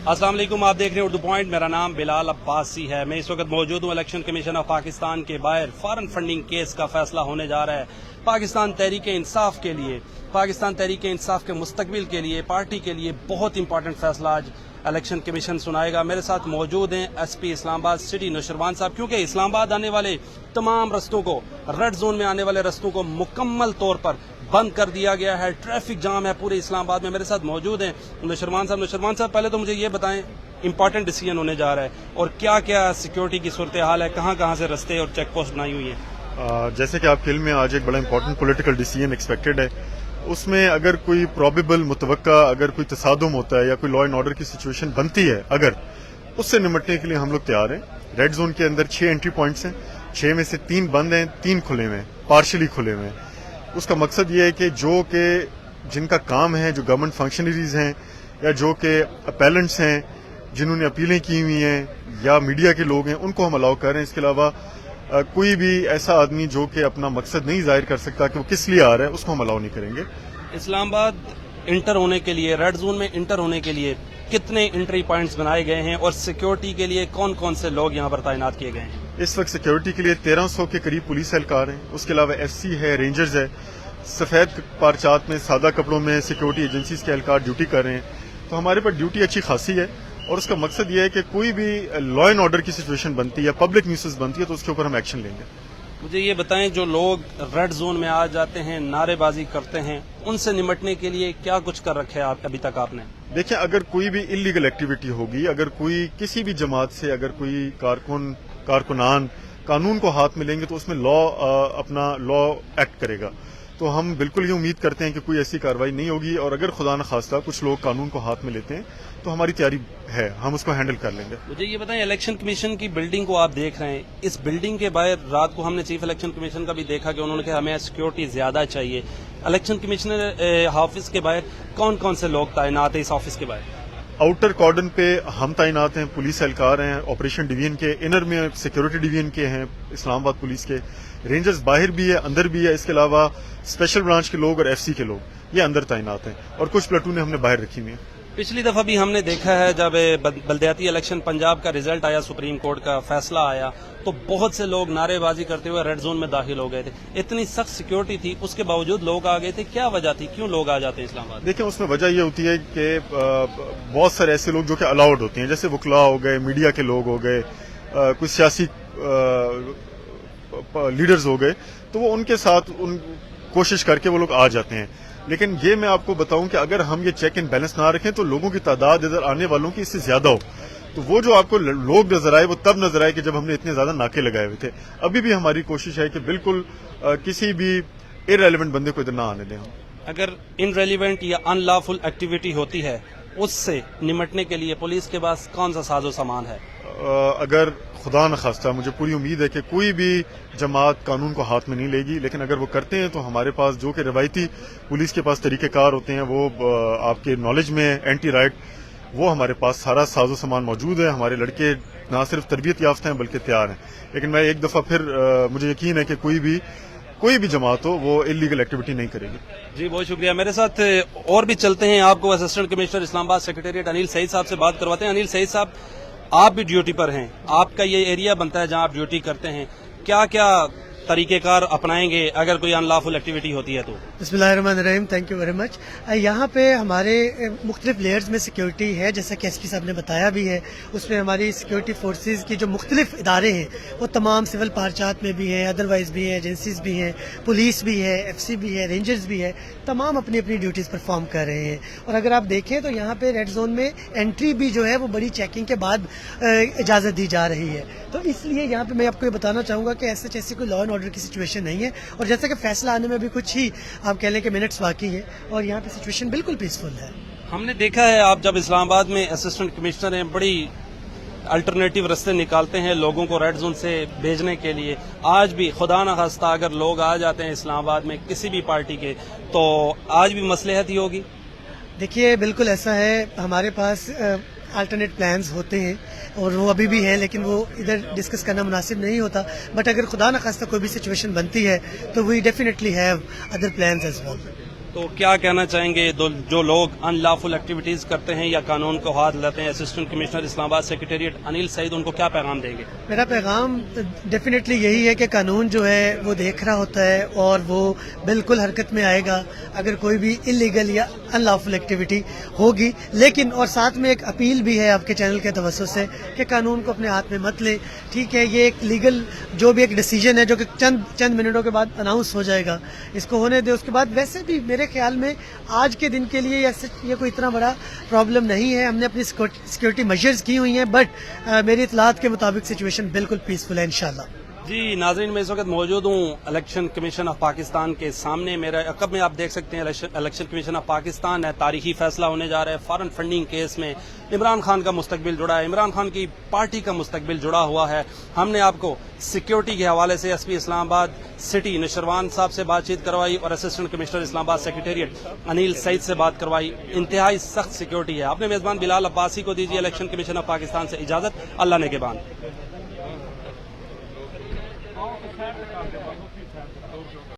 अस्सलाम वालेकुम, आप देख रहे हैं उर्दू पॉइंट। मेरा नाम बिलाल अब्बासी है। मैं इस वक्त मौजूद हूँ इलेक्शन कमीशन ऑफ पाकिस्तान के बाहर। फॉरेन फंडिंग केस का फैसला होने जा रहा है। पाकिस्तान तहरीक इंसाफ के लिए, पाकिस्तान तहरीक इंसाफ के मुस्तकबिल के लिए, पार्टी के लिए बहुत इंपॉर्टेंट फैसला आज इलेक्शन कमीशन सुनाएगा। मेरे साथ मौजूद हैं एसपी इस्लामाबाद सिटी नौशरवान साहब, क्योंकि इस्लामाबाद आने वाले तमाम रस्तों को, रेड जोन में आने वाले रस्तों को मुकम्मल तौर पर बंद कर दिया गया है। ट्रैफिक जाम है पूरे इस्लामाबाद में। मेरे साथ मौजूद हैं नौशरवान साहब। नौशरवान साहब, पहले तो मुझे ये बताएं, इंपॉर्टेंट डिसीजन होने जा रहा है और क्या क्या सिक्योरिटी की सूरत हाल है, कहाँ कहाँ से रस्ते और चेक पोस्ट बनाई हुई है? जैसे कि आपके इल्म में आज एक बड़ा इंपॉर्टेंट पॉलिटिकल डिसीजन एक्सपेक्टेड है। उसमें अगर कोई प्रोबेबल मुतवक्का अगर कोई तसादुम होता है या कोई लॉ एंड ऑर्डर की सिचुएशन बनती है, अगर उससे निपटने के लिए हम लोग तैयार हैं। रेड जोन के अंदर 6 एंट्री पॉइंट्स हैं, 6 में से 3 बंद हैं, 3 खुले हुए हैं, पार्शली खुले हुए हैं। उसका मकसद ये है कि जो कि जिनका काम है, जो गवर्नमेंट फंक्शनरीज हैं या जो कि अपेलेंट्स हैं, जिन्होंने अपीलें की हुई हैं या मीडिया के लोग हैं, उनको हम अलाउ कर रहे हैं। इसके अलावा कोई भी ऐसा आदमी जो कि अपना मकसद नहीं जाहिर कर सकता कि वो किस लिए आ रहा है, उसको हम अलाउ नहीं करेंगे। इस्लामाबाद इंटर होने के लिए, रेड जोन में इंटर होने के लिए कितने एंट्री पॉइंट्स बनाए गए हैं और सिक्योरिटी के लिए कौन कौन से लोग यहाँ पर तैनात किए गए हैं? इस वक्त सिक्योरिटी के लिए 1300 के करीब पुलिस एहलकार हैं। उसके अलावा FC है, रेंजर्स है। सफेद पारचात में, सादा कपड़ों में सिक्योरिटी एजेंसीज के एहलकार ड्यूटी कर रहे हैं। तो हमारे पास ड्यूटी अच्छी खासी है और उसका मकसद ये है कि कोई भी लॉ एंड ऑर्डर की सिचुएशन बनती है या पब्लिक न्यूसेस बनती है तो उसके ऊपर हम एक्शन लेंगे। मुझे ये बताएं, जो लोग रेड जोन में आ जाते हैं, नारेबाजी करते हैं, उनसे निपटने के लिए क्या कुछ कर रखे है अभी तक आपने? देखिए, अगर कोई भी इलीगल एक्टिविटी होगी, अगर कोई किसी भी जमात से अगर कोई कारकुनान कानून को हाथ में लेंगे तो उसमें अपना लॉ एक्ट करेगा। तो हम बिल्कुल ये उम्मीद करते हैं कि कोई ऐसी कार्रवाई नहीं होगी और अगर खुदा न खास्ता कुछ लोग कानून को हाथ में लेते हैं तो हमारी तैयारी है, हम उसको हैंडल कर लेंगे। मुझे ये बताएं, इलेक्शन कमीशन की बिल्डिंग को आप देख रहे हैं, इस बिल्डिंग के बाहर रात को हमने चीफ इलेक्शन कमीशन का भी देखा कि उन्होंने कहा हमें सिक्योरिटी ज्यादा चाहिए। इलेक्शन कमिश्नर ऑफिस के बाहर कौन कौन से लोग तैनात है इस ऑफिस के बाहर? आउटर कॉर्डन पे हम तैनात हैं, पुलिस एहलकार हैं ऑपरेशन डिवीजन के, इनर में सिक्योरिटी डिवीजन के हैं इस्लामाबाद पुलिस के, रेंजर्स बाहर भी है अंदर भी है। इसके अलावा स्पेशल ब्रांच के लोग और FC के लोग ये अंदर तैनात हैं और कुछ प्लाटूनें हमने बाहर रखी हुई हैं। पिछली दफा भी हमने देखा है जब बलदियाती इलेक्शन पंजाब का रिजल्ट आया, सुप्रीम कोर्ट का फैसला आया, तो बहुत से लोग नारेबाजी करते हुए रेड जोन में दाखिल हो गए थे। इतनी सख्त सिक्योरिटी थी, उसके बावजूद लोग आ गए थे। क्या वजह थी, क्यों लोग आ जाते हैं इस्लामाबाद? देखिए, उसमें वजह ये होती है कि बहुत सारे ऐसे लोग जो कि अलाउड होते हैं, जैसे वकला हो गए, मीडिया के लोग हो गए, कुछ सियासी लीडर्स हो गए, तो वो उनके साथ कोशिश करके वो लोग आ जाते हैं। लेकिन ये मैं आपको बताऊं कि अगर हम ये चेक एंड बैलेंस ना रखें तो लोगों की तादाद इधर आने वालों की इससे ज्यादा हो। तो वो जो आपको लोग नजर आए वो तब नजर आए कि जब हमने इतने ज्यादा नाके लगाए हुए थे। अभी भी हमारी कोशिश है कि बिल्कुल किसी भी इररेलेवेंट बंदे को इधर ना आने दें हम। अगर इनरेलीवेंट या अनलॉफुल एक्टिविटी होती है, उससे निपटने के लिए पुलिस के पास कौन सा साजो सामान है? अगर खुदा न खास्ता, मुझे पूरी उम्मीद है कि कोई भी जमात कानून को हाथ में नहीं लेगी, लेकिन अगर वो करते हैं तो हमारे पास जो कि रवायती पुलिस के पास तरीक़ेकार होते हैं, वो आपके नॉलेज में एंटी राइट, वो हमारे पास सारा साजो सामान मौजूद है। हमारे लड़के ना सिर्फ तरबियत याफ्ता हैं बल्कि तैयार हैं। लेकिन मैं एक दफ़ा फिर मुझे यकीन है कि कोई भी जमात हो वो इलीगल एक्टिविटी नहीं करेगी। जी, बहुत शुक्रिया। मेरे साथ और भी चलते हैं, आपको assistant commissioner Islamabad secretariat Anil Saeed साहब से बात करवाते हैं। अनिल सईद साहब, आप भी ड्यूटी पर हैं, आपका ये एरिया बनता है जहां आप ड्यूटी करते हैं, क्या क्या तरीकेकार अपनाएंगे अगर कोई अनलॉफुल एक्टिविटी होती है तो? बिस्मिल्लाहिर्रहमानिर्रहीम, थैंक यू वेरी मच। यहाँ पे हमारे मुख्तलिफ लेयर्स में सिक्योरिटी है, जैसा कि SP साहब ने बताया भी है। उसमें हमारी सिक्योरिटी फोर्सेज की जो मुख्तलिफ इदारे हैं वो तमाम सिविल पारचात में भी हैं, अदरवाइज भी हैं, एजेंसीज भी हैं, पुलिस भी है, FC भी है, रेंजर्स भी है, तमाम अपनी अपनी ड्यूटीज़ परफॉर्म कर रहे हैं। और अगर आप देखें तो यहाँ पे रेड जोन में एंट्री भी जो है वो बड़ी चेकिंग के बाद इजाज़त दी जा रही है। तो इसलिए यहाँ पे मैं आपको ये बताना चाहूँगा कि ऐसी कोई लॉ एंड ऑर्डर की सिचुएशन नहीं है। और जैसे कि फैसला आने में भी कुछ ही आप कह लें कि मिनट्स बाकी है और यहाँ पे सिचुएशन बिल्कुल पीसफुल है। हमने देखा है, आप जब इस्लामाबाद में असिस्टेंट कमिश्नर हैं, बड़ी अल्टरनेटिव रास्ते निकालते हैं लोगों को रेड जोन से भेजने के लिए। आज भी खुदा न खास्ता अगर लोग आ जाते हैं इस्लामाबाद में किसी भी पार्टी के, तो आज भी मसलहत ही होगी। देखिए, बिल्कुल ऐसा है, हमारे पास अल्टरनेट प्लान्स होते हैं और वो अभी भी है, लेकिन वो इधर डिस्कस करना मुनासिब नहीं होता। बट अगर खुदा न खास्ता कोई भी सिचुएशन बनती है तो we definitely have other plans as well. تو کیا کہنا چاہیں گے جو لوگ ان لافل ایکٹیویٹیز کرتے ہیں یا قانون کو ہاتھ لیتے ہیں؟ اسسٹنٹ کمشنر اسلام آباد سیکریٹریٹ انیل سعید، ان کو کیا پیغام دیں گے؟ میرا پیغام ڈیفینیٹلی یہی ہے کہ قانون جو ہے وہ دیکھ رہا ہوتا ہے اور وہ بالکل حرکت میں آئے گا اگر کوئی بھی انلیگل یا ان لافل ایکٹیویٹی ہوگی، لیکن اور ساتھ میں ایک اپیل بھی ہے آپ کے چینل کے توسط سے کہ قانون کو اپنے ہاتھ میں مت لے. ٹھیک ہے، یہ ایک لیگل جو بھی ایک ڈیسیجن ہے جو کہ چند منٹوں کے بعد اناؤنس ہو جائے گا، اس کو ہونے دے. اس کے بعد ویسے بھی میرے خیال میں آج کے دن کے لیے یہ کوئی اتنا بڑا پرابلم نہیں ہے. ہم نے اپنی سیکورٹی میجرز کی ہوئی ہیں، بٹ میری اطلاعات کے مطابق سچویشن بالکل پیسفل ہے انشاءاللہ. جی ناظرین، میں اس وقت موجود ہوں الیکشن کمیشن آف پاکستان کے سامنے. میرے عقب میں آپ دیکھ سکتے ہیں الیکشن کمیشن آف پاکستان ہے. تاریخی فیصلہ ہونے جا رہا ہے. فارن فنڈنگ کیس میں عمران خان کا مستقبل جڑا ہے، عمران خان کی پارٹی کا مستقبل جڑا ہوا ہے. ہم نے آپ کو سیکیورٹی کے حوالے سے ایس پی اسلام آباد سٹی نشروان صاحب سے بات چیت کروائی اور اسسٹنٹ کمشنر اسلام آباد سیکریٹریٹ انیل سعید سے بات کروائی. انتہائی سخت سیکیورٹی ہے. اپنے میزبان بلال عباسی کو دیجیے الیکشن کمیشن آف پاکستان سے اجازت. اللہ نے کے بان.